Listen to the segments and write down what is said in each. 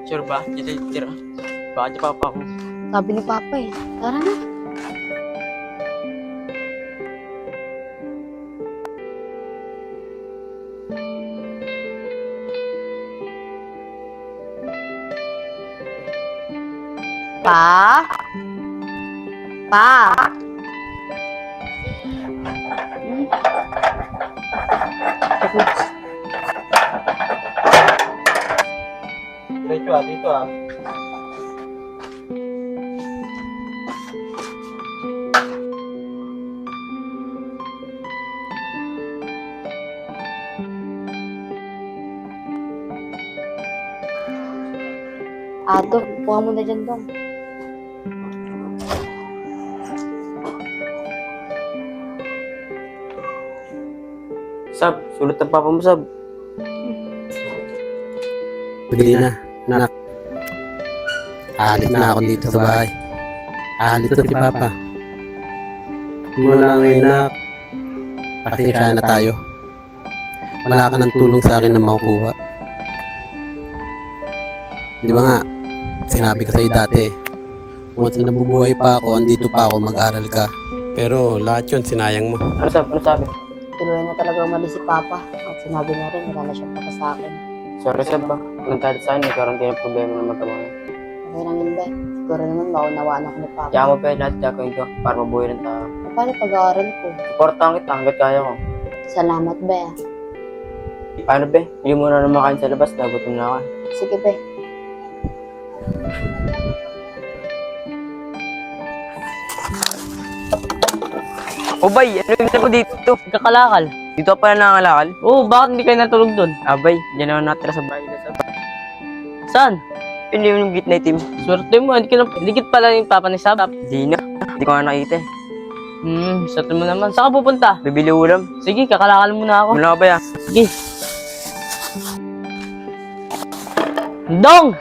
Sure ba? Dito tira. Baka di papa ko. Sabi ni Papa eh. Tara na. Pa? Pa? Dito ah. Ato, kuha mo na dyan dong. Sab, sulat ng papa mo, Sab. Hindi na, anak. Aalis na ako dito sa bahay. Aalis na si Papa. Mula ngayon, anak. Pasensya na tayo. Wala ka ng tulong sa akin na makukuha. Di ba nga, sinabi ko sa'yo dati, once na nabubuhay pa ako, andito pa ako, mag-aral ka. Pero lahat yun, sinayang mo. Ano, Sab? Ano sabi? Tuloy na talaga umalis si Papa. At sinabi niya rin, wala na siyang para sa akin. Sorry, Sab ba? Kung tayo sa akin, nagkaroon din ng problema ng magkabangan. Okay lang yun ba? Siguro naman maunawaan ako ni Papa. Kaya mo pa lahat gagawin ko para mabuhay ng tao. Paano pag-aaral ko? Supportahan kita hanggat kaya ko. Salamat ba? Paano, be? Hindi mo na makain sa labas, nagutom na ako. Sige ba? O bay, ano yung mo dito? Kakalakal. Dito ka pala nangangalakal? Oo, bakit hindi kayo natulog doon? Abay, dyan ako natira sa bahay na, Sab. Saan? Hindi mo yung gitna team. Swerte mo, hindi pala yung papa ni Sab. Di na. Hindi ko nga nakita eh. Swerte mo naman. Saan ka pupunta? Bibili ulam. Sige, kakalakal muna ako. Muna ka ba ya? Sige. Dong!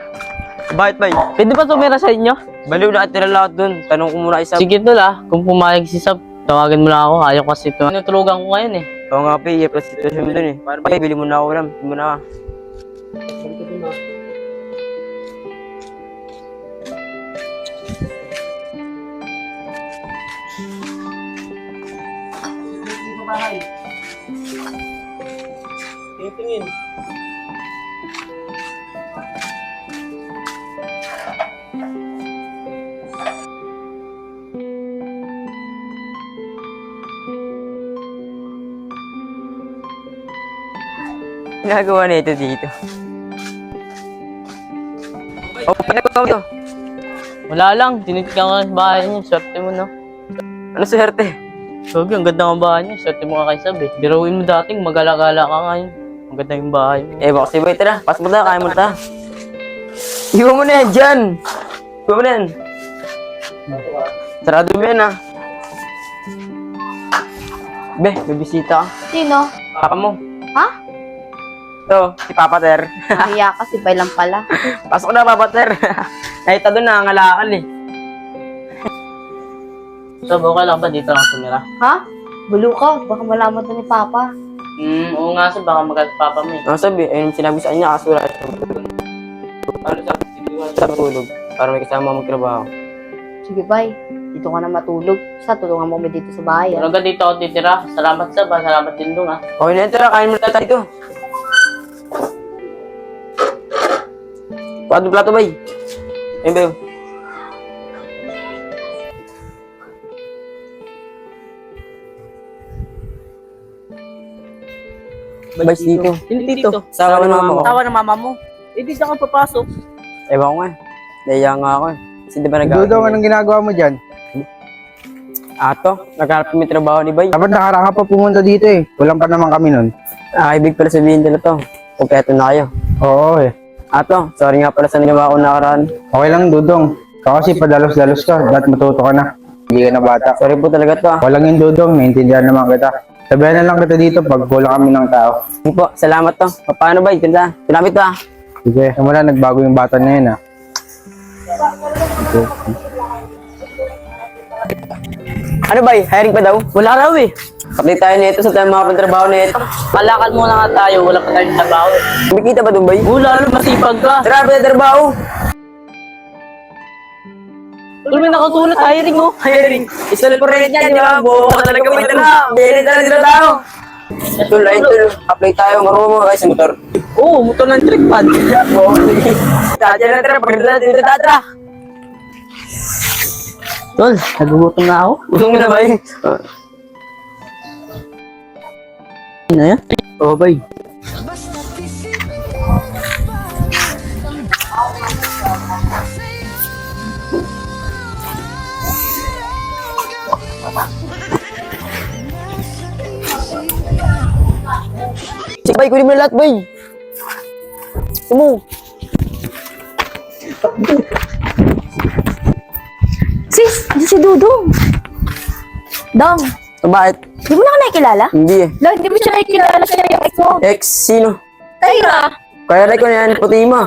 Bakit bay? Pwede ba tumira sa inyo? Baliw na tira lahat dun. Tanong ko muna isa. Sige tol kung pumayag si Sab, tawagan mo lang ako. Ayaw kasi ito. Tinutulugan ko ngayon eh. Oo nga pa, iya plus situation mo dun eh. Bay, bili mo na ako ulam. Bili mo na ka. Tingin. Ginagawa na ito dito. Oh, pinagawa mo to. Wala lang, tinitigan ko sa bahay niya. Swerte mo no. Ano swerte? Sogi, ang ganda ng bahay niya. Swerte mo nga kay Sab eh. Biruin mo dating, magala-gala ka ngayon. Ang ganda yung bahay mo. Eh, baka si Boy, tara. Pas mo na, kaya mo na. Iwan mo na yan dyan. Iwan mo na yan. Sarado mo yan, ah. Be, may bisita ka. Sino? Papa mo. Ha? Ito, si Papa Ter. Nahiya ka, si Bay lang pala. Pasok na, Papa Ter. Nakita doon, nangangalakal eh. So, okay lang ba dito ako tumira? Ha? Bulo ka, baka malaman to ni Papa. Oo nga, so baka magkapapa mo eh. Ang sabi, ayun sinabi sa kanya, kaso wala siya matulog. Ano sa matulog? Para may kasama magtrabaho. Sige, Bay. Dito ka na matulog. Sa tulungan mo kami dito sa bahay. Pero hanggang dito ako titira. Salamat sa ba, salamat din dong ah. Okay na yun, tara, kain mo na tayo dito. Plato, bay. Ayun ba yun? Bay, dito. Hindi dito. Sawa na mama ko. Tawa ng mama mo. Eh, di ka papasok. Ewan ko nga. Naiya nga ako eh. Kasi di ba Dudong, anong ginagawa mo dyan? Ato, nagkarap kami trabaho ni Bay. Dapat nakaraan ka pa pumunta dito eh. Walang pa naman kami nun. Ibig pala sabihin nila to. Kompleto na kayo. Oo eh. Ato, sorry nga pala sa nagawa ko nakaraan. Okay lang, Dudong. Ikaw kasi padalos-dalos ka. Dapat matuto ka na. Hindi ka na bata. Sorry po talaga to ah. Walang yung Dudong. Naintindihan naman kita. Sabihan na lang kita dito pag kulang kami ng tao. Sige po, salamat to. Paano Bay? Ganda. Salamat to ah. Sige, wala nagbago yung bata na yun ah. Ano Bay? Hiring pa daw? Wala raw eh. Kapit tayo nito sa tayo mga pagtrabaho nito. Malakad muna nga tayo. Wala pa tayong trabaho eh. Kumikita ba doon Bay? Wala rin, masipag ka. Tara, pa trabaho. Wala may nakasulat, hiring oh. Hiring. Isul po rin yan, di ba? Buo ka talaga may tala. Bili talaga sila tao. Tul, ay tul. Apply tayo. Marunong mo kayo sa motor. Oo, motor ng trick pad. Oo. Tadya na tara. Pagkita natin dito tatra. Tol, nagugutom na ako. Gusto mo na Bay? Ano yan? Oo Bay. Sige Bay, kunin mo na lahat Bay. Sumo. Sis, di si Dudong. Dong, Bakit? di mo na ka nakikilala? Hindi eh. Lo, hindi mo siya nakikilala siya yung ex mo. Ex, sino? Kaya Kaya rin ko na yan, puti mo.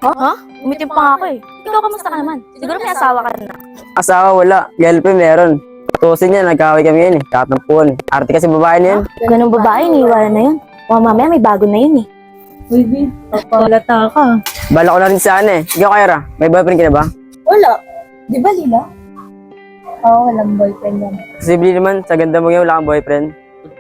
Ha? Umitim pa nga ako eh. Ikaw, kamusta ka naman? Siguro may asawa ka na. Asawa wala, girlfriend meron. Tusin niya, nagkaway kami yun eh. Tatampuan eh. Arte kasi babae na yun. Ganong babae, iniiwanan na yun. Mamaya may bago na yun eh. Uy, Bin, papalata ka. Bala ko na rin sana eh. Ikaw Kyra, may boyfriend ka na ba? Wala. Di ba, Lila? Oo, walang boyfriend yan. Posible naman, sa ganda mo ngayon, wala kang boyfriend.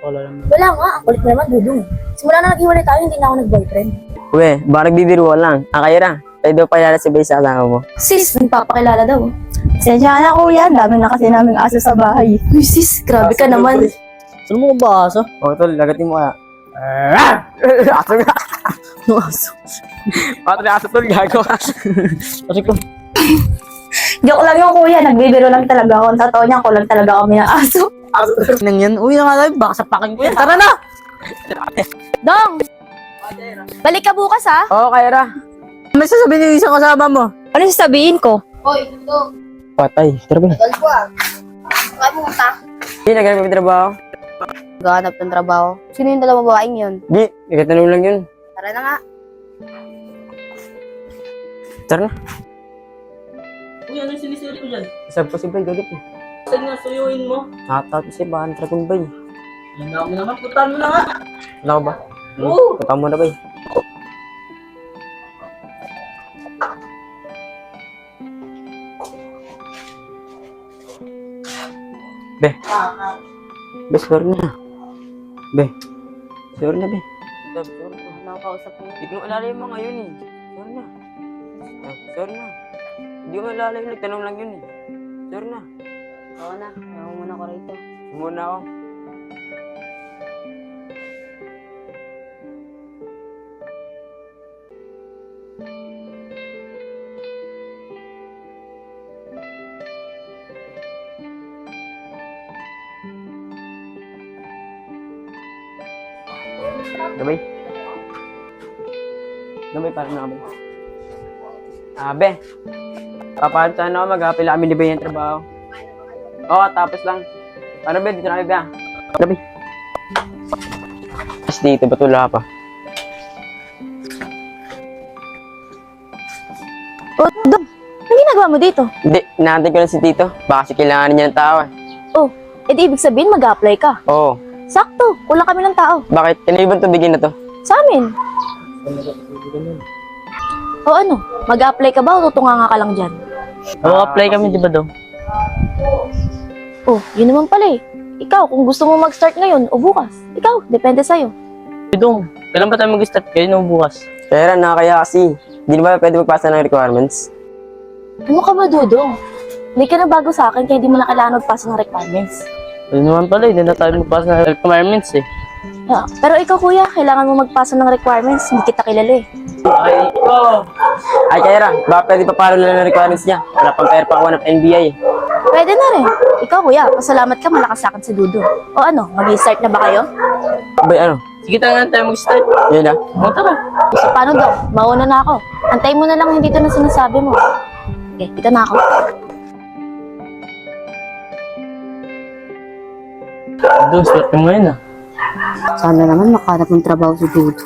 Wala naman. Wala nga, ang kulit na naman, Dudong. Simula na nag-iwalay tayo, hindi na ako nag-boyfriend. Uwe, baka nagbibiruan lang. Kyra, tayo daw pala si Bay sa kasama mo. Sis, nagpapakilala daw. Sensya na kuya, dami na kasi namin aso sa bahay. Uy, sis, grabe ka naman. Saan mo ba aso? O tol, lagatin mo kaya. Aso nga. Aso. Pato na aso tol, gago ka. Kasi ko. Joke lang yung kuya, nagbibiro lang talaga ako. Sa tao niya, kulang talaga kami ng aso. Nang yan. Uy, na nga tayo. Baka sapakin ko yan. Tara na! Dong! Balik ka bukas ha? Oo, Kyra. May sasabihin yung isang kasama mo. Ano sasabihin ko? Hoy, Dudong, Patay, tara ba? tagal ko ah. Kaya mo ta. Di, naghanap kami trabaho. Gahanap ng trabaho. Sino yung dalawang babaeng yun? Di, nagkatanong lang yun. Tara na nga. Tara na. Uy, ano yung sinisiri ko dyan? Isang po si Bay, galit eh. Saan nga suyuin mo? Nakatapos si Bahan Dragon Bay. Hindi mo naman. Putan mo na nga. Wala ko ba? Oo. Punta mo na Bay. Be. Be, sorry na. Be. Sorry na, Be. Sorry na. Nakakausap mo. Hindi ko alala yung mga yun eh. Sorry na. Sorry na. Hindi ko alala yung nagtanong lang yun eh. Sorry na. Oo na, ayaw muna ko rito. Muna ako. Gabay. Gabay, parang nakabay. Be. Papahan sana ako mag-apila kami ni Bay ng trabaho. Oo, tapos lang. Paano Be? Dito na kami Be. Gabi. Tapos dito, ba't wala pa? Oh, Dong, ano ginagawa mo dito? Hindi, inaantay ko lang si Tito. Baka kasi kailangan niya ng tao eh. Oh, edi ibig sabihin mag-apply ka. Oo. Sakto, kulang kami ng tao. Bakit? Kanina ba ito bigyan na to? Sa amin. O ano, mag-apply ka ba o tutunganga ka lang dyan? Mag-apply kami, di ba, Dong? Oh, yun naman pala eh. Ikaw, kung gusto mo mag-start ngayon o bukas, ikaw, depende sa'yo. Dong, kailan ba tayo mag-start? Kayo na bukas. Kaya kaya kasi. Hindi na ba pwede magpasa ng requirements? Ano ka ba, Dudong? Hindi ka na bago sa akin kaya di mo na kailangan magpasa ng requirements. Yun naman pala, hindi na tayo magpasa ng requirements eh. Yeah. Pero ikaw, kuya, kailangan mo magpasa ng requirements. Hindi kita kilala eh. Ay, Kaira, baka pwede pa paro lang ng requirements niya. Wala pang pera pa ako ng NBI eh. Pwede na rin. Ikaw, kuya, pasalamat ka, malakas sa akin si Dudong. O ano, mag-start na ba kayo? Abay, ano? Sige tayo mag-start. Yun na. O, tara. So, paano daw? Mauna na ako. Antay mo na lang yung dito na sinasabi mo. Okay, dito na ako. Dong, start mo ngayon ah. Sana naman makahanap ng trabaho si Dudo.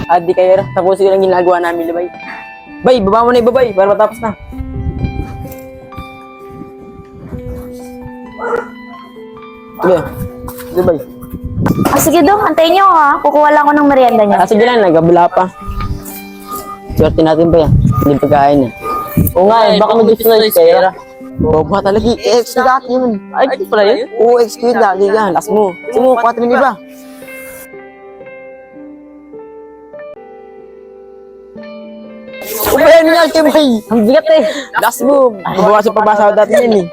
At di Kaira, tapusin ko lang ginagawa namin, Libay. Bay, baba mo na ibabay para matapos na. Sige. Sige, Bay. Ah, sige Dong, antayin niyo ako ha. Kukuha lang ako ng merienda niya. Sige lang, nagabula pa. Swerte natin ba yan? Hindi pagkain eh. Oo nga eh, baka mag-gusto na yung Kaira. Oo, baka talaga. Ex ko dati yun. Ay, ito pala yun? Oo, ex ko yun lagi yan. Last mo. Sige mo, 4 minutes ba? Ubayan niya, Kimay. Ang bigat eh. Last mo. Babawasan pa ba sa dati yan eh.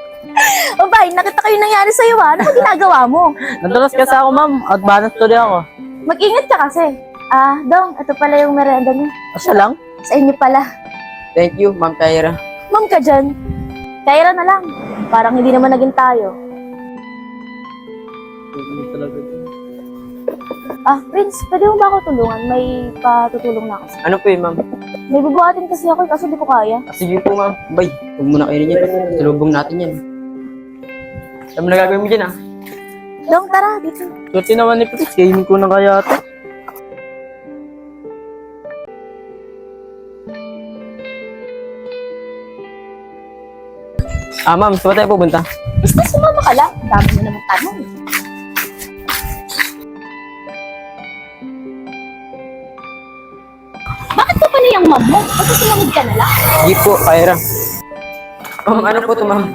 O bay, nakita ko yung nangyari sa'yo ha. Ano ba ginagawa mo? Nadulas kasi ako, ma'am. Advance tuloy ako. Mag-ingat ka kasi. Ah, Dong, ito pala yung merienda niyo. Asa lang? Sa inyo pala. Thank you, Ma'am Kaira. Ma'am ka dyan. Kaira na lang. Parang hindi naman naging tayo. Ah, Prince, pwede mo ba ako tulungan? May patutulong na ako. Ano po yun, Ma'am? May bubuhatin kasi ako kaso di ko kaya. Sige po, Ma'am. Bay, huwag mo na kainin yan. Salubong natin yan. Alam mo na gagawin mo dyan, ah. Dong, tara, dito. Swerte naman ni Prince, kainin ko na kaya ito. Ah, Ma'am, saan ba tayo pupunta? Basta sumama ka lang. Ang dami mo namang tanong. Bakit pa pala yung mom mo? Basta sumunod ka na lang. Sige po, Kaira. Ano po ito, Ma'am?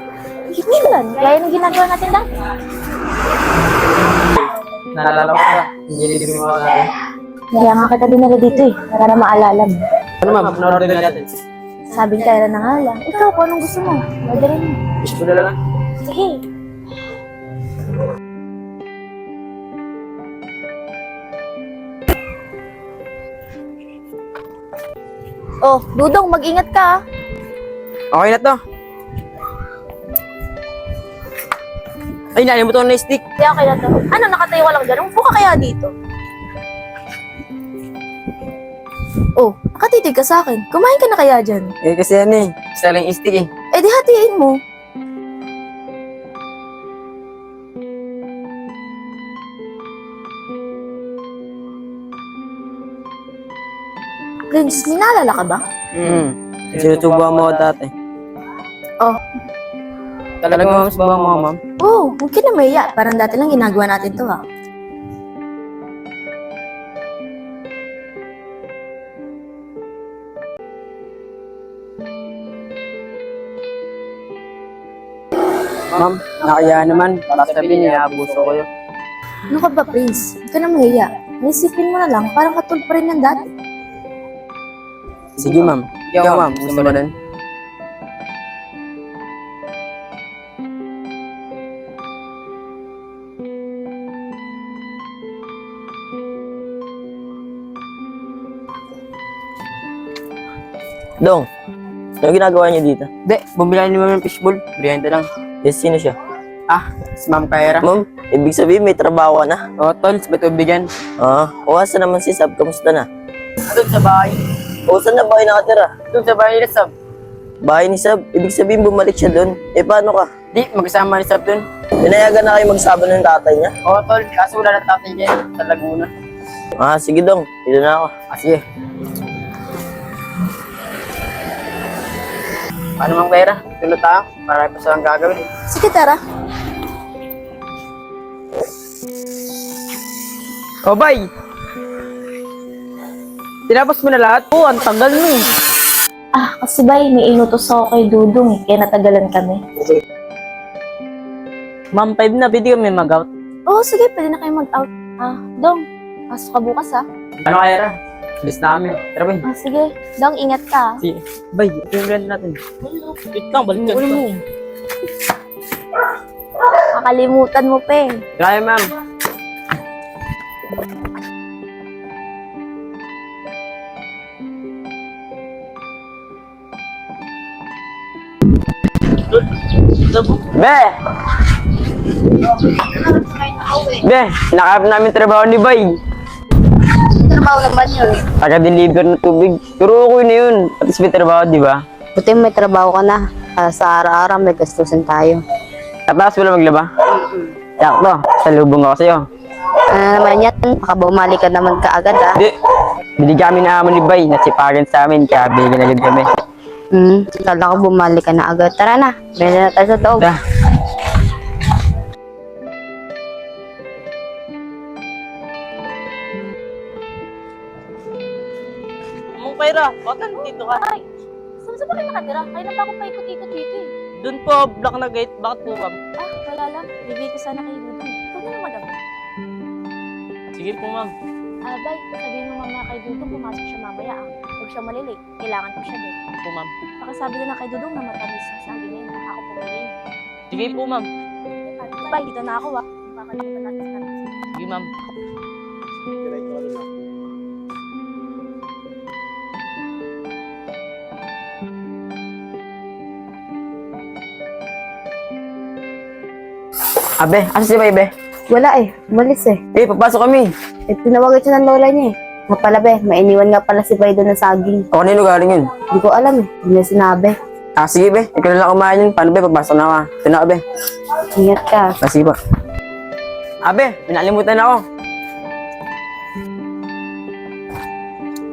Hindi mo lang. Gaya ng ginagawa natin dati. Naalala ko pa. Hindi nilibig mo ako natin. Kaya nga kita dinala dito eh. Para na maalala mo. Ano, Ma'am? Ano-order na natin? Sabing Kaira na nga lang. Ikaw, kung anong gusto mo. Orderin mo. Wish mo na lang. Sige. Oh, Dudong, mag-ingat ka ah. Okay na to. Ay, nalimutan ko na yung stick. Kaya okay na to. Ano, nakatayo ka lang dyan? Umupo ka kaya dito? Oh, nakatitig ka sa akin. Kumain ka na kaya dyan? Eh, kasi ano eh. Isa lang yung stick eh. Eh di hatiin mo. Prince, may naalala ka ba? Sinutubuhan mo ako dati. Oh. Talagang Ma'am, subuhan mo ako, Ma'am. Oh, huwag ka na maya. Parang dati lang ginagawa natin to ha. Ma'am, nakaya naman. Para sabihin niya, abuso ko yun. Ano ka ba, Prince? Huwag ka na maya. Naisipin mo na lang, parang katulad pa rin ng dati. Sige, Ma'am. Ikaw, Ma'am. Gusto mo rin? Dong, ano ginagawa niyo dito? Hindi, bumili ni Ma'am ng fishball. Briyante lang. Yes, sino siya? Ah, si Ma'am Kaira. Ma'am, ibig sabihin may trabaho ka na. Oo, tol, sa tubigan. O asa naman si Sab, kamusta na? Doon sa bahay. O saan na ba kayo nakatira? Doon sa bahay nila, Sab. Bahay ni Sab, ibig sabihin bumalik siya doon. Eh paano ka? Di, magkasama ni Sab doon. Pinayagan na kayo magsama ng tatay niya? Oo, tol, kaso wala na tatay dyan sa Laguna. Sige dong, dito na ako. Sige. Paano mang pera? Tulot tayo. Marami pa silang gagawin. Sige, tara. Oh, bye! Tinapos mo na lahat? Oo, ang tagal mo eh. Kasi bay, may inutos ako kay Dudong eh, kaya natagalan kami. Ma'am, 5 na, pwede kami mag-out. Oo, sige, pwede na kayo mag-out. Dong, pasok ka bukas Ano kaya ra? Bilis na kami. Tara, bay. Sige, Dong, ingat ka. Sige. Bay, ito yung rent natin. Wait lang, balikan ko. Kakalimutan mo pa eh. Kaya, ma'am. Be! Be, nakap namin trabaho ni Bay. Trabaho naman yun. Taga-deliver ng tubig. Pero okay na yun. At least may trabaho, di ba? Buti may trabaho ka na. Sa araw-araw may gastusin tayo. Tapos wala maglaba? Sakto, salubong ako sa'yo. Ano naman yan? Baka bumalik ka naman kaagad Di, binigyan kami na amo ni Bay. Nasipagan sa amin, kaya bigyan agad kami. Kala ko bumalik ka na agad. Tara na, benda na tayo sa loob. Da. Mong Paira, bakit nandito ka? Saan ba kayo nakatira? Kaya na ba ako paikot-ikot dito eh? Doon po, block na gate. Bakit po, ma'am? Wala lang. Bibigay ko sana kay Dudong. Ikaw na lang, madam. Sige po, ma'am. Bay, sabihin mo mamaya kay Dudong, pumasok siya mamaya Huwag siya malilate. Kailangan ko siya din. Po, ma'am. Pakasabi na lang kay Dudong na matamis sa saging ngayon. Ako pumili. Sige po, ma'am. Bay, dito na ako Makakalimutan natin sa natin. Sige, ma'am. Abe, asa si Bay, be? Wala eh, umalis eh. Papasok kami. Tinawagan siya ng lola niya eh. Nga pala be, may iniwan nga pala si Bay doon ng saging. O kanino galing yun? Hindi ko alam eh, hindi niya sinabi. Sige, be. Ikaw na lang kumain yun. Paano, be? Papasok na ako. Ito na, be. Ingat ka. Sige po. Abe, minalimutan ako.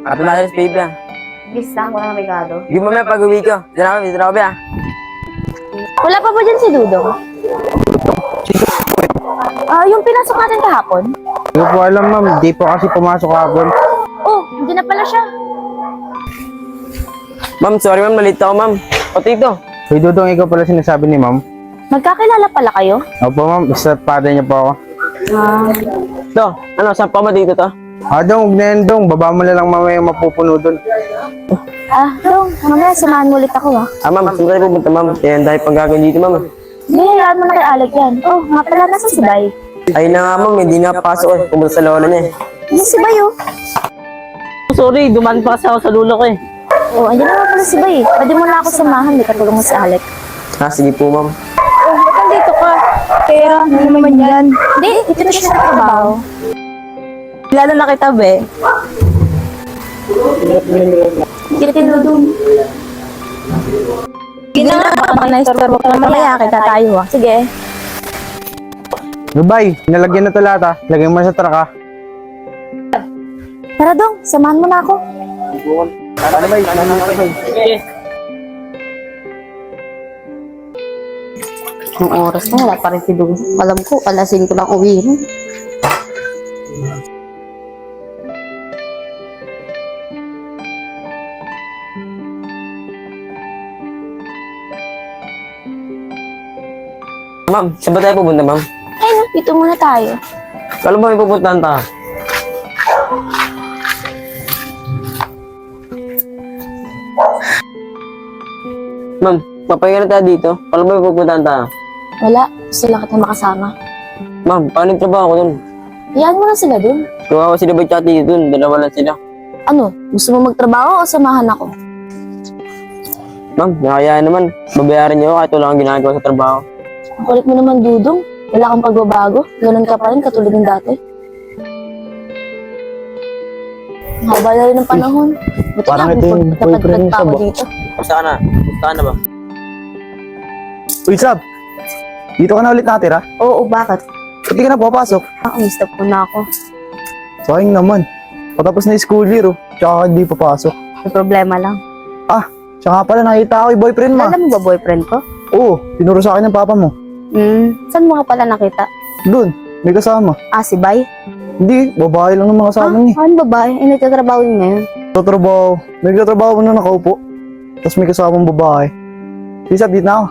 Happy Mother's Day, be. Please lang, wala na regalo. Sige, mamaya pag-uwi ko. Dito na ako, be, Wala pa ba dyan si Dudong? Yung pinasok natin kahapon? Hindi ko po alam, ma'am. Di po kasi pumasok hapon. Oh, hindi na pala siya. Ma'am, sorry, ma'am. Malito ako, ma'am. O, tito. Uy, Dudong, ikaw pala sinasabi ni ma'am. Magkakilala pala kayo? Opo, ma'am. Isa father niya po ako. To, ano, saan pa ba dito to? Dong, huwag na yan, Dong. Baba mo na lang mamaya mapupuno doon. Dong, mamaya samahan mo ulit ako Ma'am, saan tayo pupunta, ma'am? Yan, dahil pang gagawin dito, ma'am. Hindi, hayaan mo na kay Alec yan. Oh, nga pala, nasa si Bay. Ayun na nga, ma'am. Hindi na pasok eh. Pumunta sa lola niya eh. Nasa si Bay Sorry, dumaan pa kasi ako sa lulo ko eh. andyan na nga pala si Bay. Pwede mo na ako samahan, may katulong mo si Alec. Sige po, ma'am. Ba't nandito ka? Pera, ano naman yan? Hindi, ito na siya sa trabaho. Kilala na kita be. Hindi tinudong. Gina nga, baka na-istorbo ka mamaya, kita tayo Sige. Bay, nalagyan na ito lahat ah. Lagyan mo sa truck ah. Tara Dong, samahan mo na ako. Ano, Bay? Bay? Sige. Nung oras na, wala pa rin si Dudong. Alam ko, alasin ko lang uwi. Ma'am, saan ba tayo pupunta, ma'am? Ay, no, dito muna tayo. Kala ba may pupuntahan ta? Ma'am, papahinga na tayo dito. Kala ba may pupuntahan ta? Wala, gusto lang kita makasama. Ma'am, paano yung trabaho ko dun? Iyaan mo na sila dun. Kawawa sila ba tsaka dito dun? Dalawa lang sila. Ano, gusto mo magtrabaho o samahan ako? Ma'am, nakakayaan naman. Babayaran niyo ako kahit wala kang ginagawa sa trabaho. Ang kulit mo naman, Dudong. Wala kang pagbabago? Ganun ka pa rin, katulad ng dati? Ang haba na rin ng panahon. Buti Parang nga, ito yung boyfriend napadpad pa niya, ako Sab, ah. dito. Basta ka na. Basta ka na ba? Uy, Sab! Dito ka na ulit natira? Oo, bakit? Ba't di ka na papasok? Mistap ko na ako. Sayang naman. Patapos na yung school year, oh. Tsaka ka di papasok. May problema lang. Tsaka pala nakita ko yung boyfriend mo. Alam mo ba boyfriend ko? Oo, tinuro sa akin ng papa mo. Saan mo ka pala nakita? Doon, may kasama. Si Bay? Hindi, babae lang ng mga kasama niya. Ano babae? Nagtatrabaho niya ngayon. Nagtatrabaho na nakaupo. Tapos may kasamang babae. Di Sab, dito na ako.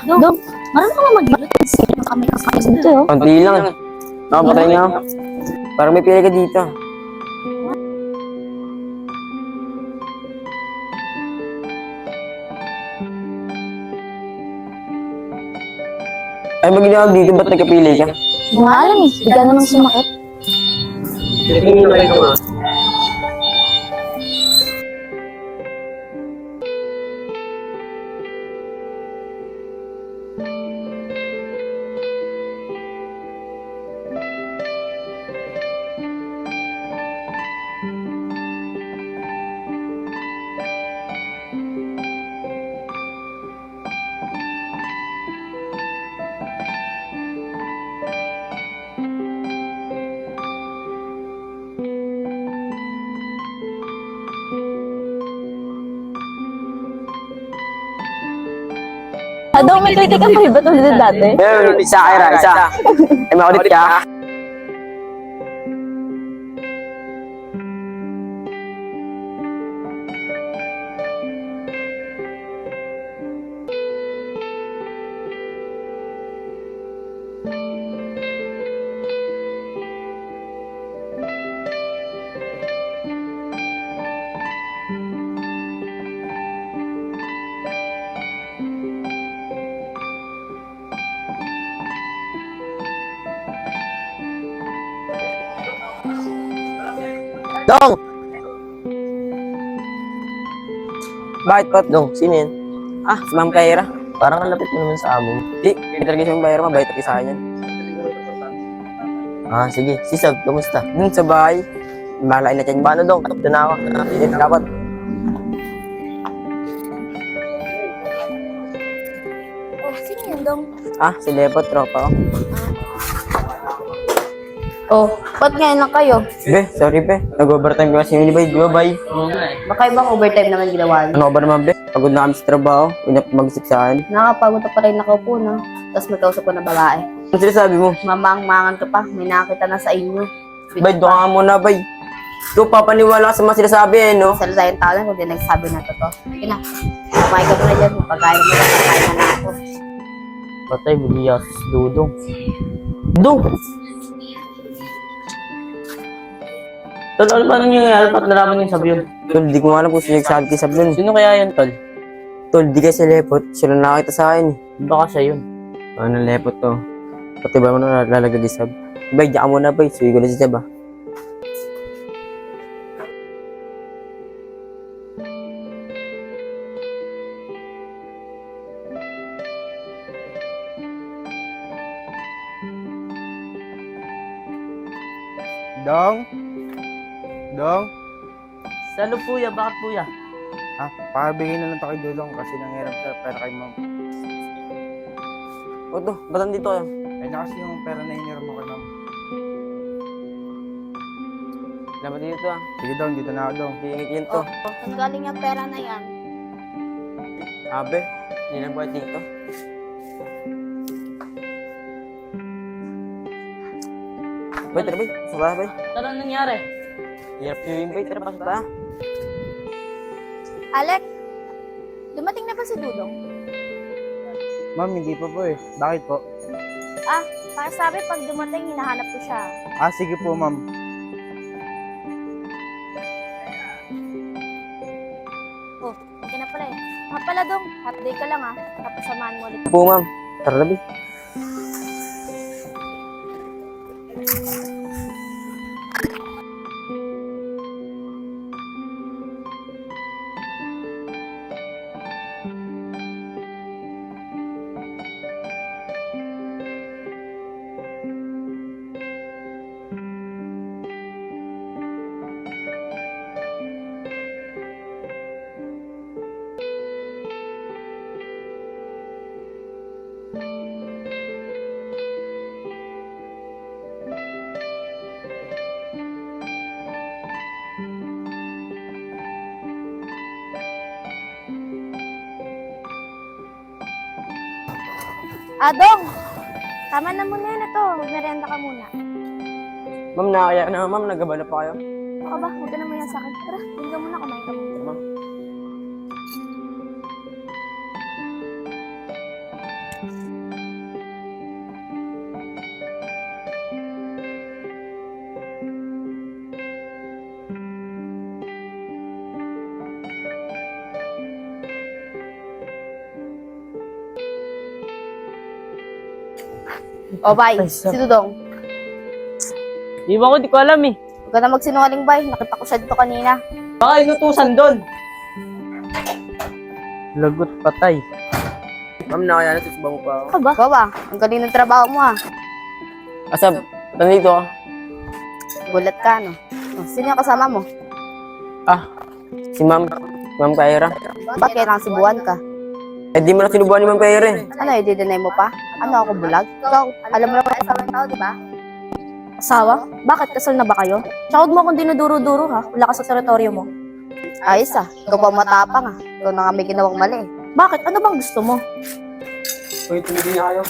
Dong, marami ka ba mag-ilot? Sino ka may kasama dito, oh? Konti lang. Nakapatay niya ako. Parang may pili ka dito. Ay, mag ako dito, ba't nagkapili ka? Hindi nga alam eh, bigla na nang sumakit. Dong, may kritik ka pa iba tulad ng dati? Pero, isa Ira, isa. Ay, makulit ka. Dong! Bakit, Pat? Dong, sino yan? Si Ma'am Kaira. Parang ang lapit mo naman sa amo. Di, hindi talaga siyang bayar, mabait ako sa akin yan. Sige. Si Sab, kamusta? Dun sa bahay, malain na dyan. Paano, Dong? Doon na ako. Hindi, dapat. Sino yun, Dong? Si Lepot, tropa ko. Ba't ngayon lang kayo? Be, sorry be. Nag-overtime ko kasi yun, Bay. Di ba, Bay? Baka ibang overtime naman ginawa niyo. Ano ka ba naman, be? Pagod na kami sa trabaho. Huwag na mag-isip sa akin. Nakakapagod pa rin nakaupo, no? Tapos may kausap ko na babae. Ano sinasabi mo? Mamang-mangan ka pa, may nakakita na sa inyo. Bay, doon ka muna, Bay. Ikaw papaniwala ka sa mga sinasabi, no? Salita yung tao lang kung di nagsabi na totoo. Sige na, kumain ka muna dyan. Pagkain mo na, kakain na ako. Patay, buliya si Dudong. Dudong! Tol, ano ba nangyayari? Ba't nalaman yung sabi yun? Tol, di ko alam kung sino nagsabi kay Sablon. Sino kaya yun, Tol? Tol, di kasi Lepot. Siya lang nakita sa akin. Baka siya yun. Ano, Lepot to? Pati ba mo na lalagay di Sab? Bay, diyan ka muna, Bay. Suwi ko na si Sab, ah. Dong? Dong? Salo puya, bakit puya? Pakabigay na lang to kay Dudong kasi nangyarap sa pera kay ma'am. O to, ba't nandito kayo? Ay na kasi yung pera na hiniram mo kay ma'am. Laman dito, ah. Sige Dong, dito na ako Dong. Hingit yun to. Saan galing yung pera na yan? Abe, hindi na buhat dito. Bay, tara, Bay. Pasok tayo, Bay. Tol, ano nangyari? Hirap yung Bay. Tara, pasok tayo. Alec, dumating na ba si Dudong? Ma'am, hindi pa po eh. Bakit po? Para sabi pag dumating, hinahanap ko siya. Sige po ma'am. Dong. Half day ka lang ah. Tapos samahan mo ulit. Po, ma'am. Tara na, be. Dong! Tama na muna yun ito. Magmerenda ka muna. Ma'am, nakakaya na, ma'am. Nagabala pa kayo. Baka ba? Huwag ka naman yan sa akin. Tara, hindi ka muna. Kumain ka muna. Ma'am. O, bye. Si Dudong. Di ba ko, di ko alam eh. Huwag ka na magsinungaling, bye. Nakita ko siya dito kanina. Baka inutusan doon. Lagot patay. Ma'am, nakakaya na. Susubang mo pa ako. Aba? Baba, ang galing ng trabaho mo ah. Asab, nandito ako. Gulat ka, no? Sino yung kasama mo? Si Ma'am. Ma'am Kyra. Ba't kailangan sibuan ka? Eh, di mo na sinubuhan ni Ma'am Kyra eh. Ano, i-deny mo pa? Ano ako bulag? Ikaw, alam mo naman ang asawa ng tao, di ba? Asawa? Bakit? Kasal na ba kayo? Tsaka huwag mo akong dinuduro-duro ha. Wala ka sa teritoryo mo. Ayos ah. Ikaw pa matapang ah. Ikaw na nga may ginawang mali. Bakit? Ano bang gusto mo? Uy, tumigil na kayo.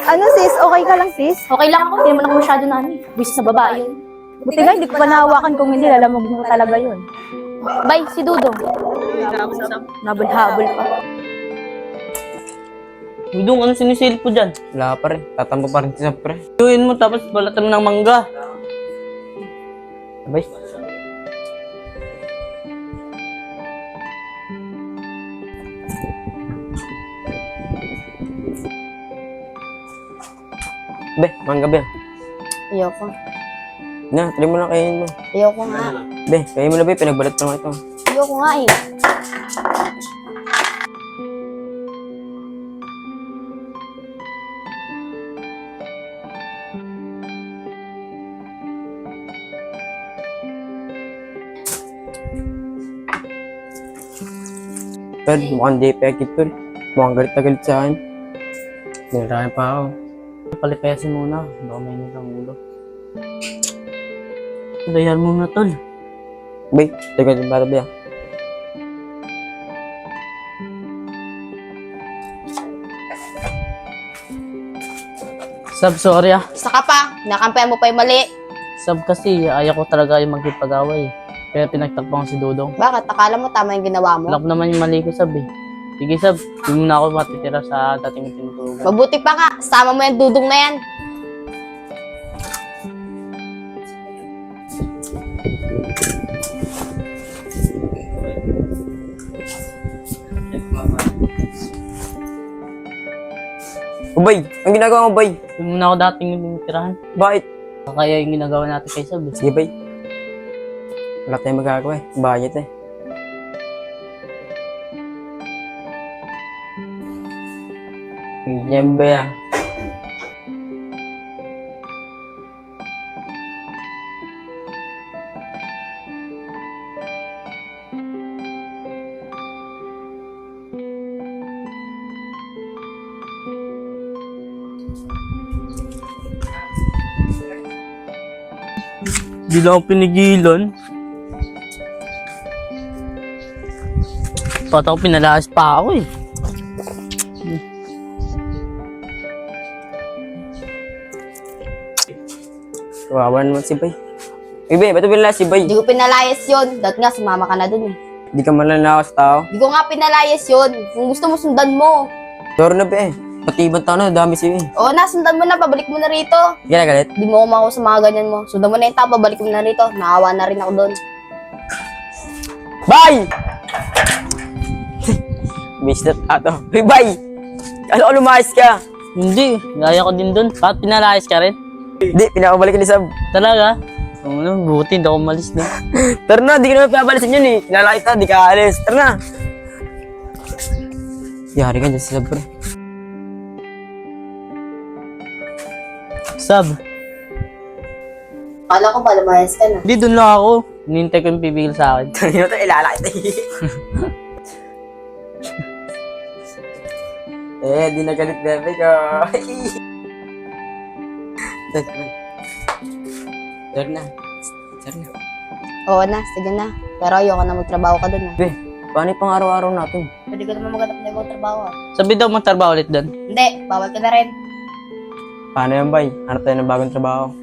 Ano sis? Okay ka lang sis? Okay lang ako. Hindi naman ako masyado na ano eh. Wish sa babae yun. Buti nga, hindi ko pa nahawakan kung hindi. Lalamog mo talaga yun. Bye, si Dudong. Nabulhabol pa. Dudong, ano sinisilip ko dyan? Wala pa rin. Tatampo pa rin si Sab, pre. Gawin mo tapos balatan mo ng mangga. Abay. Be, mangga be. Ayoko. Na, try mo na kainin mo. Ayoko nga. Be, kainin mo na be. Pinagbalat pa naman ito. Ayoko nga eh. Pero mukhang di pekit to. Mukhang galit na galit sa akin. Dinarayan pa ako. Palipesin muna. Baka may ng ulo. Dayan mo na, tol. Be, teka din para be. Sab, sorry ah. Saka pa, nakampihan mo pa yung mali. Sab kasi, ayaw ko talaga yung magkipag-away. Kaya pinagtakpan ko si Dudong. Bakit? Akala mo tama yung ginawa mo? Alam ko naman yung mali ko, Sab eh. Sige, Sab. Hindi mo na ako matitira sa dating tinuturugan. Mabuti pa ka. Sama mo yung Dudong na yan. Bay, ang ginagawa mo, Bay? Doon muna ako dating tirahan. Bakit? Kaya yung ginagawa natin kay Sab. Sige, Bay. Wala tayong magagawa eh. Bayad eh. Yan ba yan? Hindi lang ako pinigilan. Pata ko pinalayas pa ako eh. Kawawa naman si Bay. Bay, ba't pinala si Bay? Hindi ko pinalayas yun. Dahil nga, sumama ka na dun eh. Di ka mananakaw sa tao. Hindi ko nga pinalayas yun. Kung gusto mo, sundan mo. Sorry na, Bay. Pati ibang tao na, dami siya eh. Oo na, sundan mo na. Pabalik mo na rito. Ginagalit? Hindi mo kumako sa mga ganyan mo. Sundan mo na yung tao, pabalik mo na rito. Naawa na rin ako doon. Bay! Mr. Tato. Hey, Bay! Ano ko lumayas ka? Hindi, gaya ko din doon. Bakit pinalayas ka rin? Hindi, pinakabalik ni Sab. Talaga? Oo na, buti hindi ako malis na. Tara na, di ka naman pinabalisin yun eh. Kinala kita, di ka alis. Tara na. Yari ka dyan si Sab, bro. Sab, Kala ko pa, lumayas ka na. hindi doon lang ako. Hinintay ko yung pipigil sa akin. Tangin na ito, ilala kita di nagalit bebe ko. Tara na. Tara na. Oo na, sige na. Pero ayoko na magtrabaho ka doon ah. Be, paano yung pang-araw-araw natin? Pwede ka naman maghanap na ibang trabaho ah. Sabi daw magtrabaho ulit doon. Hindi, bawal ka na rin. Paano yan, Bay? Hanap tayo ng bagong trabaho.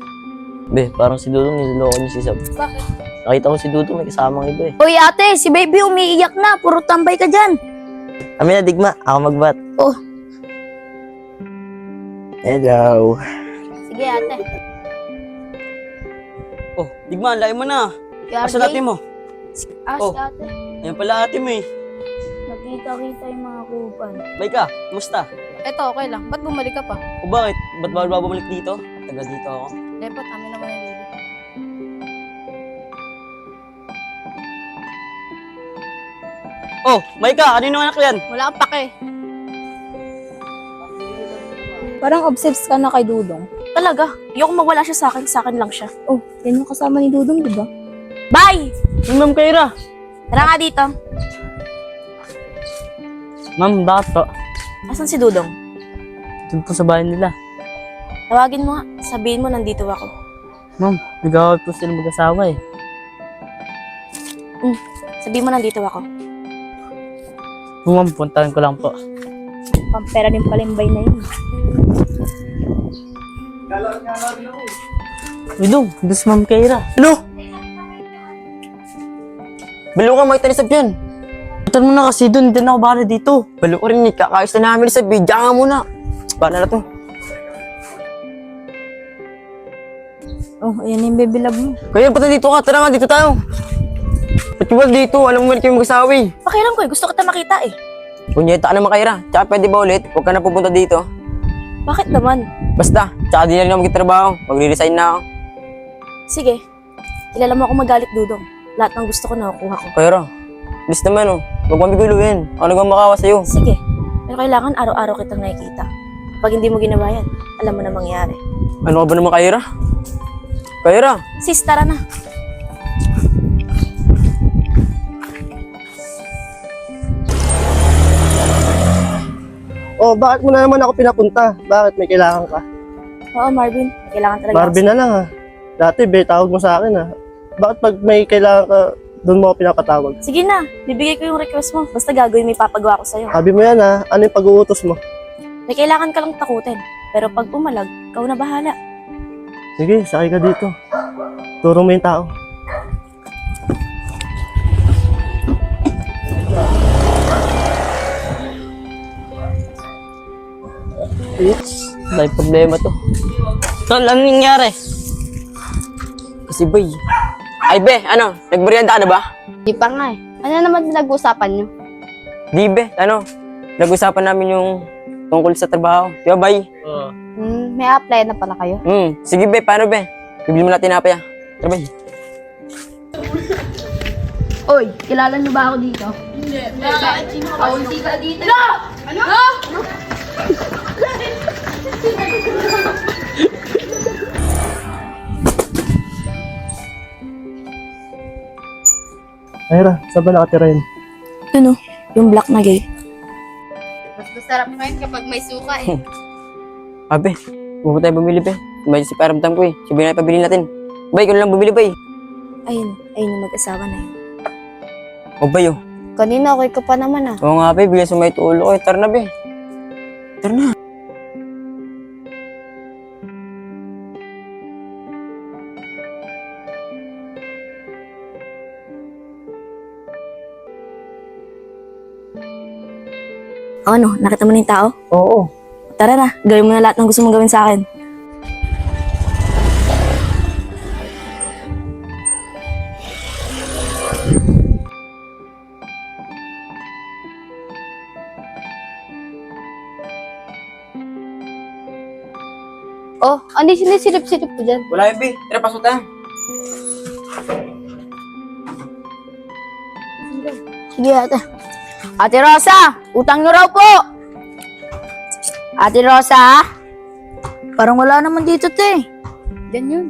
Be, parang si Dudong niloloko niya si Sab. Bakit? Nakita ko si Dudong may kasamang iba eh. Uy ate, si baby umiiyak na. Puro tambay ka dyan. Kami na, Digma. Ako magbat. Oh. Hello. Sige ate. Oh, Digma, layo mo na. Asa RJ? natin mo? Oh. Oh. Ayan pala ate mo eh. Nakita-kita yung mga kupal. Bay ka, kumusta? Eto, okay lang. Ba't bumalik ka pa? O bakit? Ba't bawal ba bumalik dito? Taga dito ako. Dapat amin naman yung baby. Oh, Maika, ano yung anak yan? Wala kang pake. Parang obsessed ka na kay Dudong. Talaga? Ayoko mawala siya sa akin lang siya. Oh, yan yung kasama ni Dudong, di ba? Bye! Yung Ma'am Kyra. Tara nga dito. Ma'am, bakit po? Asan si Dudong? Doon po sa bahay nila. Tawagin mo nga. Sabihin mo nandito ako. Ma'am, nag-awat po sila mag-asawa eh. Sabihin mo nandito ako. Ma'am, puntahan ko lang po. Pampera din pala yung bay na yun. Uy, Dong, doon si Ma'am Kyra. Ano? Balo ka, makita ni Sab yan. Puntahan mo na kasi doon, hindi na ako bahala dito. Balo ko rin, kakayos na namin ni Sab. Diyan ka muna. Paano na to? Oh, ayan yung baby love mo. Kaya ba't dito ka? Tara nga, dito tayo. Ba't ka ba dito? Alam mo ba kayo mag-asawi? Pakialam ko eh. Gusto kita makita eh. Punyeta ka naman, Kyra. Tsaka pwede ba ulit? Huwag ka na pupunta dito. Bakit naman? Basta, tsaka di na rin ako magkitrabaho. Magre-resign na ako. Sige. Kilala mo ako magalit, Dudong. Lahat ng gusto ko nakukuha ko. Kyra, please naman oh. Huwag mamiguluhin. Ako nang makawa sa'yo. Sige. Pero kailangan araw-araw kitang nakikita. Pag hindi mo ginawa yan, alam mo na mangyayari. Ano ka ba naman, Kyra? Kyra! Sis, tara na. Oh, bakit mo na naman ako pinapunta? Bakit may kailangan ka? Oo, Marvin. Kailangan talaga Marvin na lang ha. Dati, be, tawag mo sa akin ha. Bakit pag may kailangan ka, doon mo ako pinapatawag? Sige na. Bibigay ko yung request mo. Basta gagawin mo yung papagawa ko sa'yo. Sabi mo yan ha, ano yung pag-uutos mo? May kailangan ka lang takutin. Pero pag pumalag, ikaw na bahala. Sige, sakay ka dito. Turo mo yung tao. May problema to. Tol, ano nangyari? Kasi bay. Ay be, ano? Nagmerienda ka na ba? Di pa nga eh. Ano naman pinag-uusapan niyo? Di be, ano? Nag-usapan namin yung tungkol sa trabaho. Di ba, bay? Oo. May apply na pala kayo. Sige, be. Paano, be? Bibili mo na tinapay, ah. Tara, bay. Oy, kilala niyo ba ako dito? Ira, saan ba nakatira yun? Yun o, yung black na gate. Mas masarap ngayon kapag may suka eh. Abe, huwag tayo bumili, be. May si paramdam ko, eh. Sabihin na pabili natin. Bay, ikaw na lang bumili, bay. Ayun yung mag-asawa na yun. O, bay, oh. Kanina okay ka pa naman ah. Oo nga, be. Bilis sa may tulo ko, eh. Tara na, be. Tara na. O ano, nakita mo na yung tao? Oo. Tara na, gawin mo na lahat ng gusto mong gawin sa akin. Oh, ano yung sinisilip-silip ko dyan? Wala yun, be. Tara, pasok tayo. Sige ate. Ate Rosa, utang niyo raw po. Ate Rosa? Parang wala naman dito, te. Yan yun.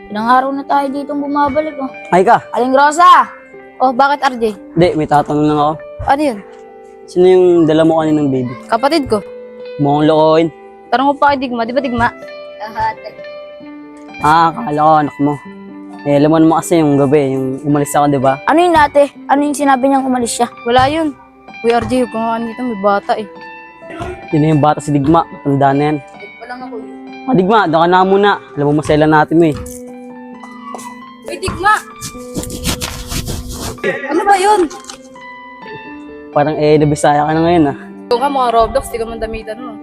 Ilang araw na tayo ditong bumabalik, oh. Ay ka. Aling Rosa! Oh, bakit RJ? Hindi, may tatanong lang ako. Ano yun? Sino yung dala mo kaninang baby? Kapatid ko. Mukhang lokohin. Tanong mo pa kay Digma, di ba Digma? Akala ko anak mo. Eh, alam mo naman kasi yung gabi, yung umalis ako, di ba? Ano yun ate? Ano yung sinabi niyang umalis siya? Wala yun. Kuya RJ, huwag kang dito, may bata eh. Yun na yung bata si Digma. Tanda na yan. Walang ako yun. Ah, Digma, doon ka na muna. Alam mo, masela natin mo eh. Uy, Digma! Ano ba yun? Parang nabisaya ka na ngayon ah. Ito ka mga Roblox, di ka man damitan mo.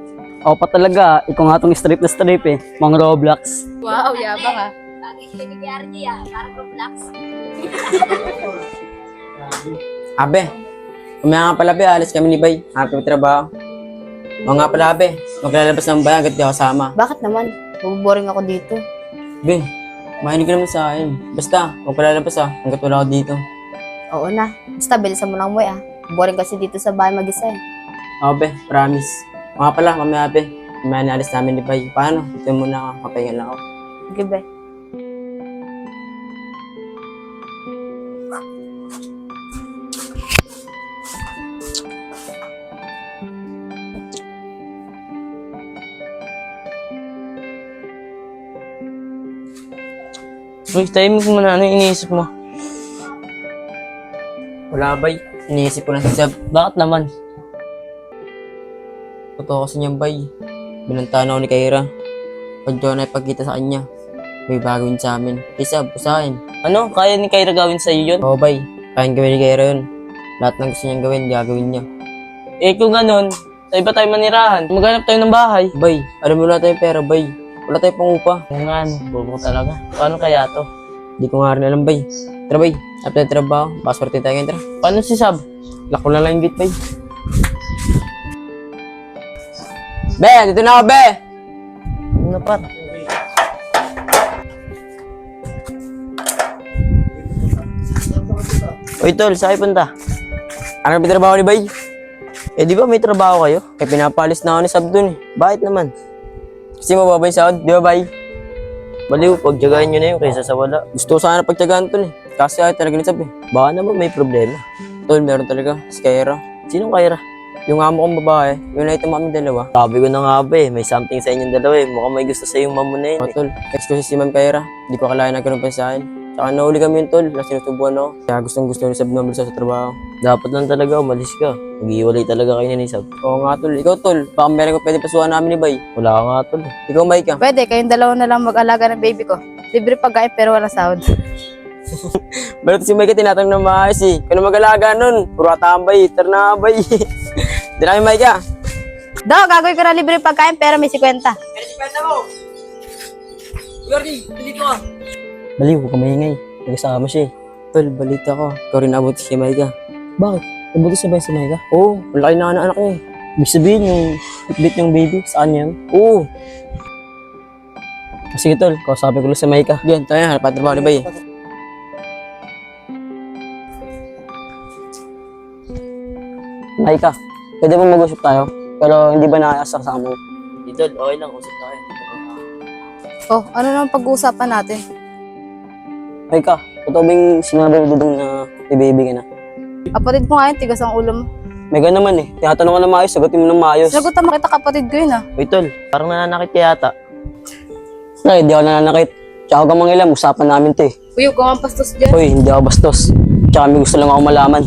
Ako pa talaga, ikaw nga itong strip na strip eh. Mga Roblox. Wow, yabang ah. Abe, umaya nga pala be, alis kami ni Bay. Happy with trabaho. O nga pala be, maglalabas ng bayan, agad di ako sama. Bakit naman? Boring ako dito. Be, mahinig ka naman sa akin. Basta, huwag ka lalabas ah, hanggat wala ako dito. Oo na. Basta bilisan mo lang mo ah. Boring kasi dito sa bahay mag-isa eh. O be, promise. O nga pala, mamaya be, mamaya naalis namin ni Bay. Paano? Ito muna ako, kapahinga lang ako. Sige ba? Uy, timing mo na. Ano yung iniisip mo? Wala Bay, iniisip ko na si Sab. Bakit naman? Totoo kasi niyang Bay. Binantaan ako ni Kaira. Pag ko na ipagkita sa kanya, may bagawin sa amin. Sab, usahin. Ano? Kaya ni Kyra gawin sa'yo yun? Oo Bay, kayang gawin ni Kaira yun. Lahat ng gusto niyang gawin, gagawin niya. Eh kung ganun, sa iba tayo manirahan. Maghanap tayo ng bahay. Bay, alam mo wala tayong pera Bay. Wala tayong pangupa. Oo nga, bobo ko talaga. Paano kaya to? Di ko nga rin alam Bay. Tara Bay, after trabaho, paswerte tayo ngayon, tara. Paano si Sab? Lock ko na lang yung gate Bay. Be, dito na ako Be! Ano pa? Uy tol, saan kayo punta? Ano ba trabaho ni Bay? Eh di ba may trabaho kayo? Eh pinapalis na ako ni Sab dun eh. Bakit naman? Kasi mababa yung sahod, di ba Bay? Baliw, pagtyagaan nyo na yun kaysa sa wala. Gusto ko sana pagtyagaan tol eh. Kasi ayaw talaga ni Sab eh. Baka naman may problema. Tol, meron talaga. Si Kaira. Sinong Kyra? Yung amo kong babae, yung nakita mo kami dalawa. Sabi ko na nga ba eh, may something sa inyong dalawa eh. Mukhang may gusto sa yung mamo na yun O eh. tol, ex ko si Ma'am Kaira. Di ko akalain na ganun pa sa akin. Tsaka nahuli kami yung tol, na sinusubuan ako. Kaya gustong gusto ni Sab na umalis sa trabaho. Dapat lang talaga umalis ka. Mag-iwalay talaga kayo ni Sab. Oo nga tol, ikaw tol, baka meron ko pwede pasuhan namin ni Bay. Wala ka nga tol. Ikaw Mike ka. Pwede, kayong dalawa na lang mag-alaga ng baby ko. Libre pagkain pero walang sahod. Pero si Mike tinatanong na maayos eh. Kaya mag-alaga nun, puro tambay, tara na Bay. Di namin Mike ka. Daw, gagawin ko na libre pagkain pero may 50. Baliw, huwag ka maingay. Nagkasama siya eh. Tol, balita ko. Ikaw rin nabuti si Maika. Bakit? Nabuti siya ba si Maika? Oo, ang laki na anak niya eh. Ibig sabihin yung bit yung baby, saan yan? Oo. Sige tol, kausapin ko lang sa Maika. Yan, tayo na. Patrabaho ni Bay. Maika, pwede ba mag-usap tayo? Pero hindi ba nakakasama mo? Dito, okay lang, usap tayo. Oh, ano naman pag-uusapan natin? Maika, totoo ba yung sinabi mo Dudong na i-baby ka na? Kapatid mo nga yun, tigas ang ulo mo. May ganun naman eh. Tinatanong ka na maayos, sagutin mo ng maayos. Sagutan mo kita, kapatid ko yun ah. Uy, tol, parang nananakit ka yata. Nay, hindi ako nananakit. Tsaka huwag kang mangilam, usapan namin to eh. Uy, huwag ka nga pastos dyan. Hoy, hindi ako bastos. Tsaka may gusto lang ako malaman.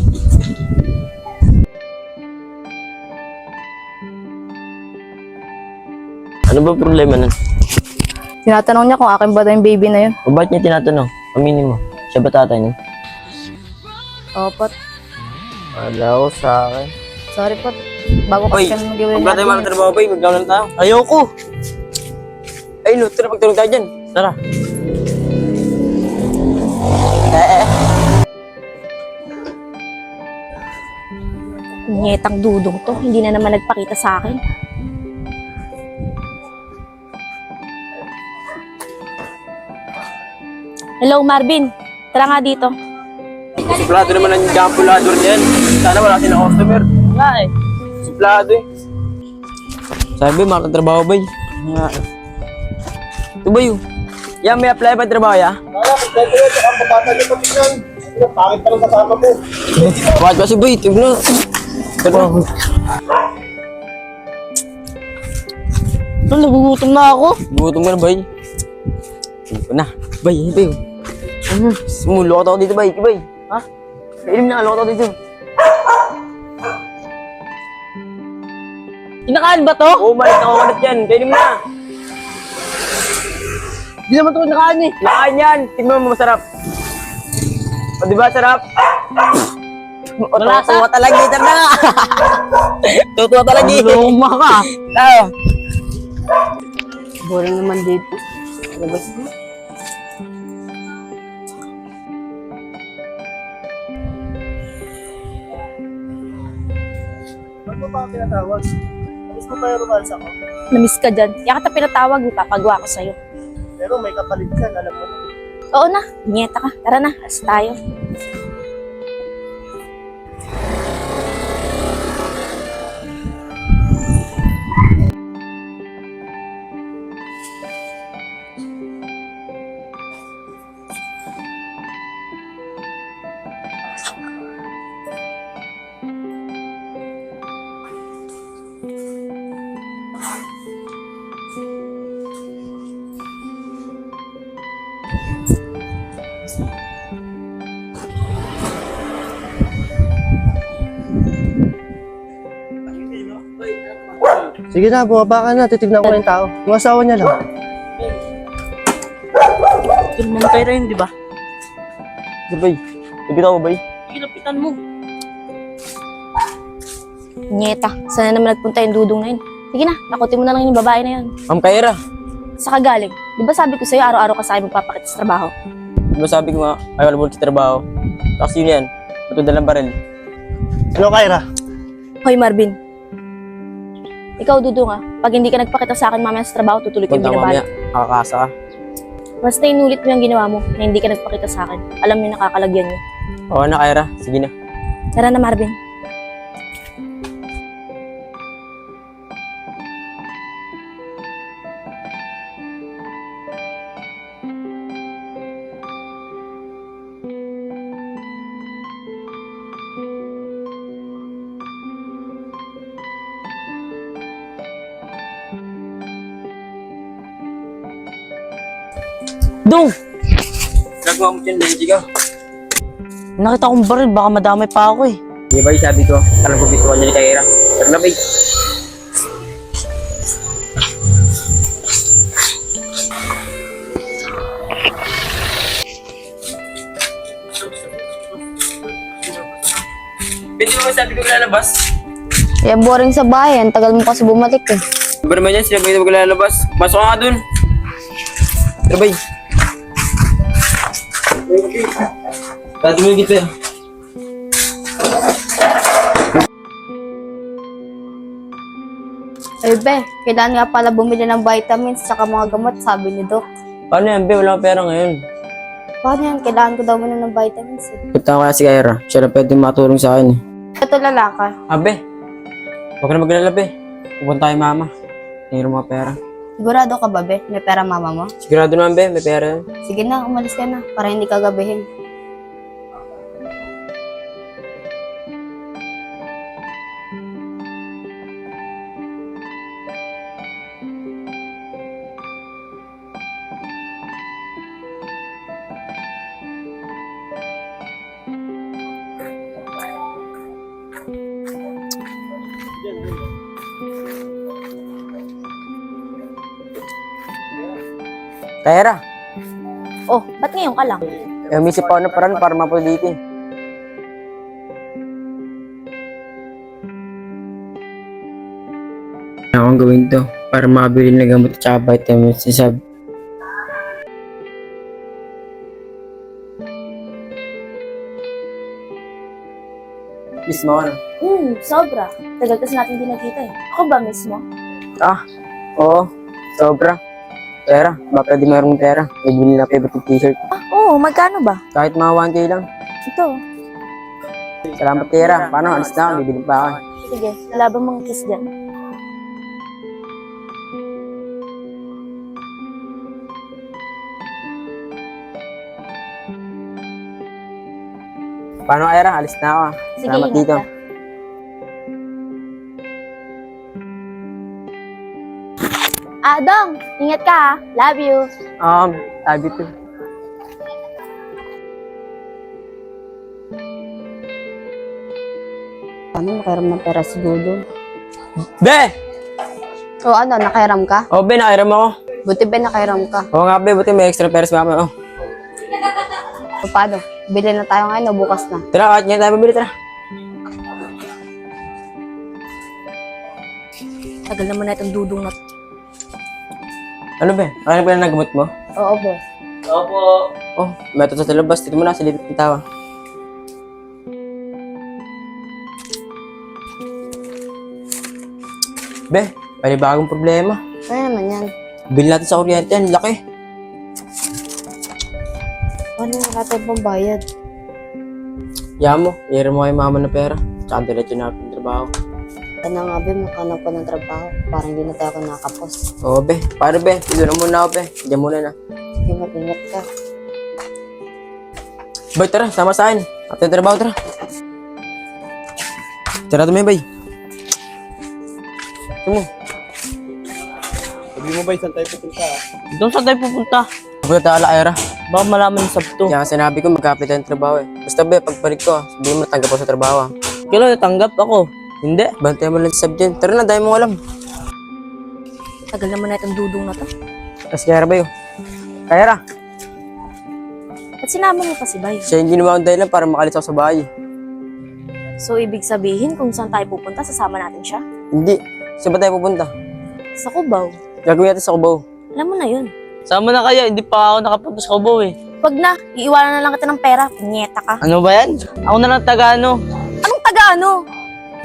Ano ba problema nun? Tinatanong niya kung akin ba daw yung baby na yun. O ba't niya tinatanong? Aminin mo. Siya ba tatay niya? Oo, Pot. Wala ko sa akin. Sorry, Pot. Bago Uy, kasi kami mag-iwalay Huwag na tayo magtrabaho, Bay. Maglaw lang tayo. Ayoko! Ay, no. Tara, magtulog tayo dyan. Tara. Nyetang dudong to, hindi na naman nagpakita sa akin. Hello, Marvin. Tara nga dito. Suplado naman ang jampulador niyan. Sana wala silang customer. Wala eh. Suplado eh. Sabi, makatrabaho, Bay. Nga. Ito, Bay. Yan, may apply pa trabaho, ya? Bakit kasi, Bay? Tignan. Tol, nagugutom na ako. Gutom ka na, Bay. Tingin ko na. Bay, yan, Bay. Sumulokot ako dito, Bay. Bay. Ha? Kailim na, lokot ako dito. Kinakain ba to? Oo, malit ako kalit yan. Kailim na. Hindi naman ito kinakain eh. Lakaan yan. Tingnan mo, masarap. O, di ba, sarap? O, Malasa? tuwa talaga. Ito na nga. Tutuwa talaga. Luma ka. Ah. Boring naman dito. Namiss ka dyan. Kaya kita pinatawag, ipapagawa ko sa'yo. Pero may kapalit ka, alam mo. Oo na, nyeta ka. Tara na, as tayo. Sige na, bumaba ka na. Titignan ko yung tao. Yung asawa niya lang. Tol, mamatay rin, di ba? Ito, Bay. Nabitaw mo, Bay. Kinapitan mo. Nyeta, sana naman nagpunta yung dudong na yun. Sige na, nakuti mo na lang yung babae na yun. Ma'am Kaira. Sa kagaling, di ba sabi ko sa'yo araw-araw ka sa akin magpapakita sa trabaho? Di ba sabi ko nga, ayaw wala sa trabaho. Tapos yun yan. Matunda ng baril. Ano, Kyra? Hoy Marvin, ikaw dudong pag hindi ka nagpakita sa akin mamaya sa trabaho, tutuloy ko yung Punta binabalak. mamaya. Nakakasa ka. Basta inulit mo yung ginawa mo na hindi ka nagpakita sa akin. Alam mo yung nakakalagyan niyo. Oo na, Kaira. Sige na. Tara na Marvin. Dong! Nagawa mo dyan, Lady ka. Nakita kong baril, baka madamay pa ako eh. Di ba sabi ko, alam ko bituan niya ni Kaira. Tara na, Bay. Pwede mo sabi ko lalabas? Eh, boring sa bahay. Ang tagal mo kasi bumalik eh. Ba naman yan, sinabi ko lalabas. Pasok ka nga dun. Tara, Bay. Dati mo yung gito. Be, kailangan nga pala bumili ng vitamins tsaka mga gamot, sabi ni Doc. Paano yan, be? Wala akong pera ngayon. Paano yan? Kailangan ko daw muna ng vitamins eh. Punta ko kaya si Kyra. Siya na pwede matulong sa akin eh. Ito lalaka. Be. Huwag ka na magalala, be. Pupunta tayo mama. Tingin mga pera. Sigurado ka ba, Be? May pera mama mo? Sigurado naman, be. May pera. Sige na, umalis ka na para hindi ka gabihin. Kyra. Oh, ba't ngayon ka lang? Umisip ako ng paraan para mapunta dito eh. Akong gawin to para makabili ng gamot at saka vitamins si Sab. Miss mo ano? Sobra. Tagal kasi natin di nakita eh. Ako ba mismo? Oo, sobra. Pera, baka di mayroong pera. Bibili na favorite t-shirt. Oo, magkano ba? Kahit mga 1K lang. Ito. Salamat, Tera. Paano? Alis na ako. Bibili pa ako. Sige, laban mong kiss dyan. Paano, Kyra? Alis na ako. Sige, Salamat ingat dito. ka. Dong, ingat ka ha. Love you. Sabi to. Paano nakairam ng pera si Dodo? Be! O ano, nakairam ka? Oh, be, nakairam ako. Buti ba nakairam ka? Oo nga, be. Buti may extra pera si mama. Oh. O paano? Bili na tayo ngayon o bukas na? Tara, kahit ngayon tayo mabili. Tara. Tagal naman na itong dudong na to. Ano, be? Kaya na pala nagamot mo? Oo, Be. Opo. Oh, may ito sa labas. Dito mo na, sa libit ng tawa. Be, panibagong problema. Ano naman yan? Bili natin sa kuryente, ang laki. Paano natin pambayad? Yan mo, iiram mo kay mama na pera. Tsaka diretso na yung trabaho. Ano nga, Be, magkanap pa ng trabaho. Parang hindi na tayo nakapos. Oo, be. Paano, be? Dito na muna ako, be. Diyan muna na. Sige, mag-ingat ka. Bay, tara, sama sa akin. At yung trabaho, tara. Tara tumay, bay. Tumo. Sabi mo ba, saan tayo pupunta? Doon saan tayo pupunta? Pupunta tayo ala, Kyra. Baka malaman yung sabto. Kaya sinabi ko, mag-apply tayo ng trabaho eh. Basta, be, pagbalik ko, sabihin mo natanggap ako sa trabaho. Kailan natanggap ako? Hindi. Bantayan mo lang sa subject. Tara na, dahil mo alam. Tagal naman na itong dudong na to. Tapos Kyra, bay, oh. Kyra, At sinama mo pa si Bay. siya yung ginawa kong dahilan para makalis ako sa bahay. So, ibig sabihin, kung saan tayo pupunta, sasama natin siya? Hindi. Saan ba tayo pupunta? Sa Cubao. Gagawin natin sa Cubao. Alam mo na yun. Sama na kaya, hindi pa ako nakapunta sa Cubao eh. Wag na, iiwanan na lang kita ng pera. Punyeta ka. Ano ba yan? Ako na lang taga ano? Anong taga-ano?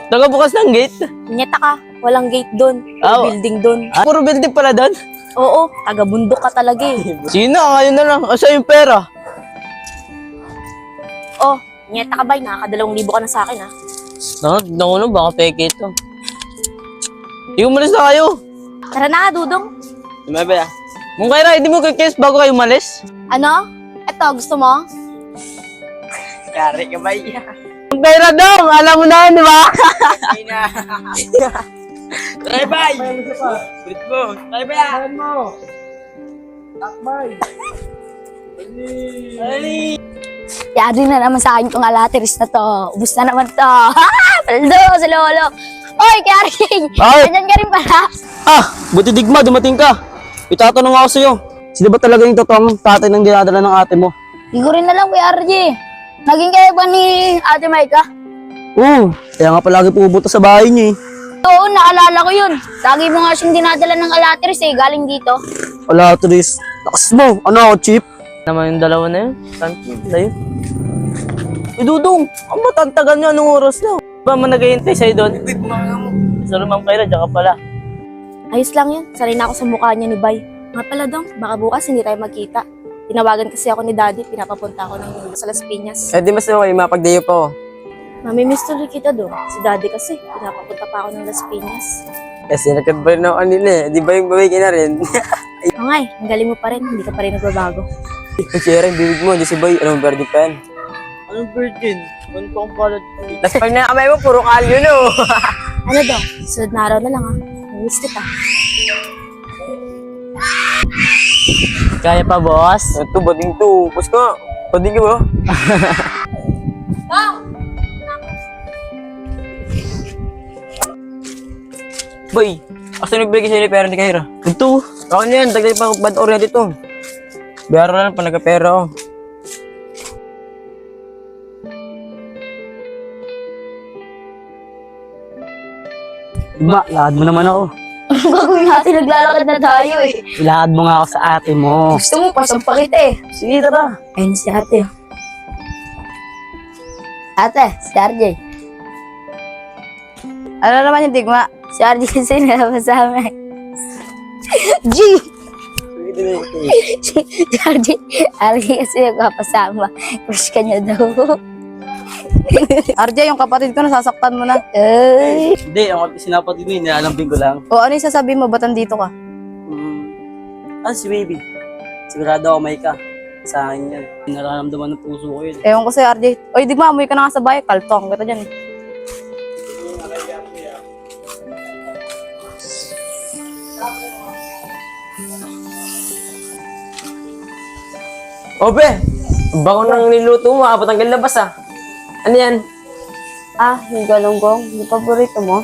Taga bukas ng gate. Punyeta ka. Walang gate doon. Ah, Building doon. Puro building pala doon. Oo, taga-bundok ka talaga eh. Sino? Ngayon na lang. Asa yung pera? Oh, punyeta ka Bay. Nakaka2,000 ka na sa akin ha. Naku, baka peke ito. Umalis na kayo. Tara na, Dudong. Tumabay ah. Mung Kyra, hindi mo kikis bago kayo umalis? Ano? Eto, gusto mo? Kari ka ba iya? Mung Kyra daw, alam mo na yun, di ba? Bye-bye! Brit mo! Bye-bye! mo! Yari na naman sa akin tong alateris na to. Ubus na naman to. Paldo sa lolo. Oy, Karing! Ay! Nandiyan ka rin pala. Buti digma, dumating ka. Itatanong ako sa'yo. Sino ba talaga yung totoong tatay ng dinadala ng ate mo? Hindi ko rin alam, Kuya RJ. Naging kayo ba ni Ate Maika? Oo, kaya nga palagi pumupunta sa bahay niya eh. Oo, naalala ko yun. Lagi mo nga siyang dinadala ng alateris galing dito. Wala, Tris. Lakas mo. Ano ako, Chip? Naman yung dalawa na yun. Tanti, layo. Dudong, ang matantagan nyo, anong oras na? Ba man naghihintay sa'yo doon? Sorry, Ma'am Kyra, dyan ka pala. Ayos lang yan. Sanay na ako sa mukha niya ni Bay. Nga pala dong, baka bukas hindi tayo magkita. Tinawagan kasi ako ni Daddy, pinapapunta ako ng sa Las Piñas. Eh, di mas okay, mapagdayo pa ako. Mamimiss tuloy kita doon. Si Daddy kasi, pinapapunta pa ako ng Las Piñas. Kasi nagkadbay na ako kanila eh. Di ba yung babay ka na rin? Oo nga ang galing mo pa rin, hindi ka pa rin nagbabago. Siyempre, yung bibig mo, Diyos si Boy, anong birthday pa yan? Anong virgin? Ano pa akong palad? Tapos pag nakamay mo, puro kalyo no. Ano daw, sunod na araw na lang ha. Miss kita. Kaya pa, boss? Ito, bading to. Bus ka. Bading ka ba? Boy, asa nagbigay sa'yo ni pera ni Kaira? Ito. Ako na yan, dagdag pa bad already to. Bayaran lang pa nagka-pera ako. Ba, lakad mo naman ako. Ang gagawin natin, naglalakad na tayo eh. Ilakad mo nga ako sa ate mo. Gusto mo, pasampakit eh. Sige, tara. Ayun si ate. Ate, si RJ. Ano naman yung digma? Si RJ kasi nilabas sa amin. G! si RJ kasi nagpapasama. Crush ka niya daw. RJ, yung kapatid ko, nasasaktan mo na. Ay! Hindi, ako sinapatid mo yun. Nilalambing ko lang. O ano yung sasabihin mo, ba't andito ka? Si baby. Sigurado ako may ka. Sa akin yan. Nararamdaman ng puso ko yun. Ewan ko sa'yo, RJ. Oy, digma, amoy ka na nga sa bahay. Kaltong kita dyan eh. Obe, bango nang niluto mo, abot hanggang labas ah. Ano yan? Ah, yung galunggong. Yung paborito mo?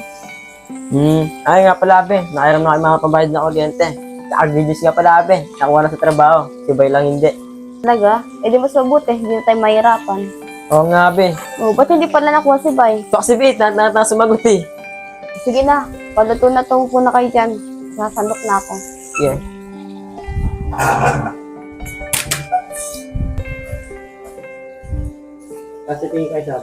Ay nga pala, Abe. Nakairam na kayo mga pambayad na kuryente. Agrilis nga pala, Abe. Nakuha na sa trabaho. Si Bay lang hindi. Talaga? Eh di mas mabuti, hindi na tayo mahirapan. Oo nga, Abe. O, ba't hindi pala nakuha si Bay? Ito kasi, Bit, na sumagot eh. Sige na, paluto na to muna kayo dyan. Sasandok na ako. Yeah. Kasi tingin kayo siya.